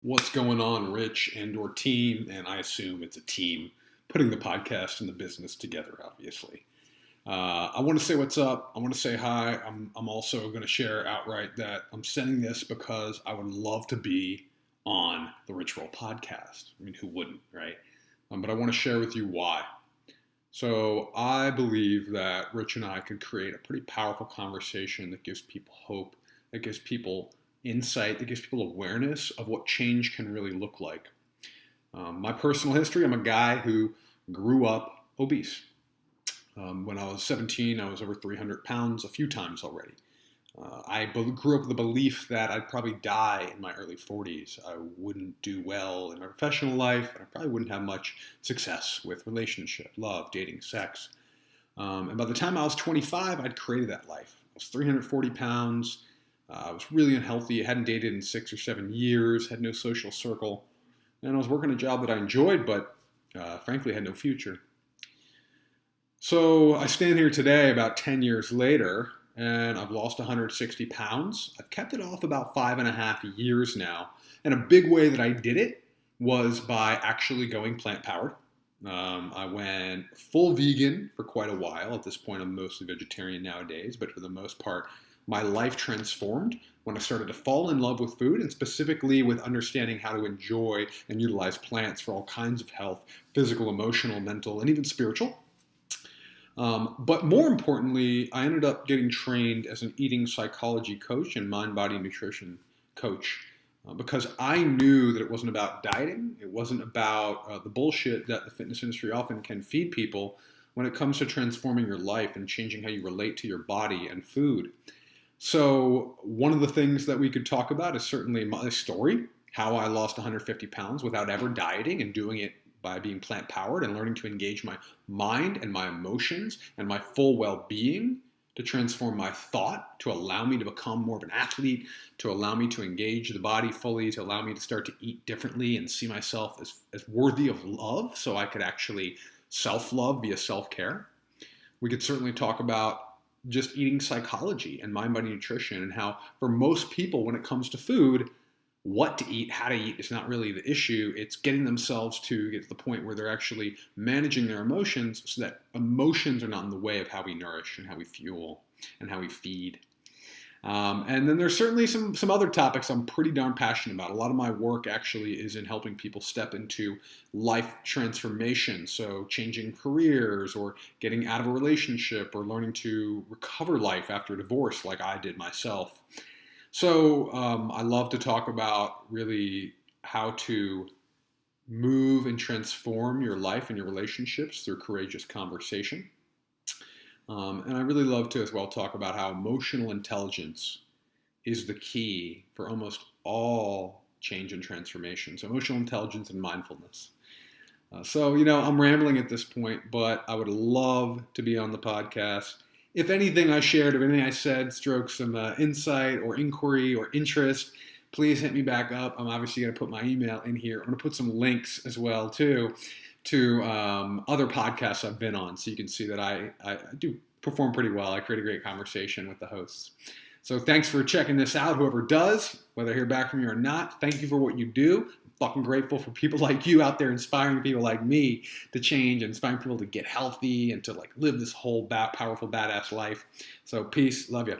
What's going on, Rich and or team? And I assume it's a team putting the podcast and the business together, obviously. I want to say what's up. I want to say hi. I'm also going to share outright that I'm sending this because I would love to be on the Rich Roll podcast. I mean, who wouldn't, right? But I want to share with you why. So I believe that Rich and I could create a pretty powerful conversation that gives people hope, that gives people insight, that gives people awareness of what change can really look like. My personal history, I'm a guy who grew up obese. When I was 17, I was over 300 pounds a few times already. I grew up with the belief that I'd probably die in my early 40s. I wouldn't do well in my professional life, and I probably wouldn't have much success with relationship, love, dating, sex. And by the time I was 25, I'd created that life. I was 340 pounds. I was really unhealthy. I hadn't dated in 6 or 7 years, had no social circle. And I was working a job that I enjoyed, but frankly had no future. So I stand here today about 10 years later, and I've lost 160 pounds. I've kept it off about 5.5 years now. And a big way that I did it was by actually going plant-powered. I went full vegan for quite a while. At this point, I'm mostly vegetarian nowadays, but for the most part, my life transformed when I started to fall in love with food and specifically with understanding how to enjoy and utilize plants for all kinds of health, physical, emotional, mental, and even spiritual. But more importantly, I ended up getting trained as an eating psychology coach and mind-body nutrition coach because I knew that it wasn't about dieting. It wasn't about the bullshit that the fitness industry often can feed people when it comes to transforming your life and changing how you relate to your body and food. So one of the things that we could talk about is certainly my story, how I lost 150 pounds without ever dieting and doing it by being plant-powered and learning to engage my mind and my emotions and my full well-being to transform my thought, to allow me to become more of an athlete, to allow me to engage the body fully, to allow me to start to eat differently and see myself as worthy of love so I could actually self-love via self-care. We could certainly talk about just eating psychology and mind-body nutrition and how for most people when it comes to food, what to eat, how to eat is not really the issue. It's getting themselves to get to the point where they're actually managing their emotions so that emotions are not in the way of how we nourish and how we fuel and how we feed. And then there's certainly some other topics I'm pretty darn passionate about. A lot of my work actually is in helping people step into life transformation. So changing careers or getting out of a relationship or learning to recover life after a divorce like I did myself. So I love to talk about really how to move and transform your life and your relationships through courageous conversation. And I really love to as well talk about how emotional intelligence is the key for almost all change and transformation. So emotional intelligence and mindfulness. I'm rambling at this point, but I would love to be on the podcast. If anything I shared, if anything I said strokes some insight or inquiry or interest, please hit me back up. I'm obviously going to put my email in here. I'm going to put some links as well, too, to other podcasts I've been on so you can see that I do perform pretty well. I create a great conversation with the hosts. So thanks for checking this out. Whoever does, whether I hear back from you or not, thank you for what you do. Fucking grateful for people like you out there inspiring people like me to change and inspiring people to get healthy and to live this whole powerful badass life. So peace, love you.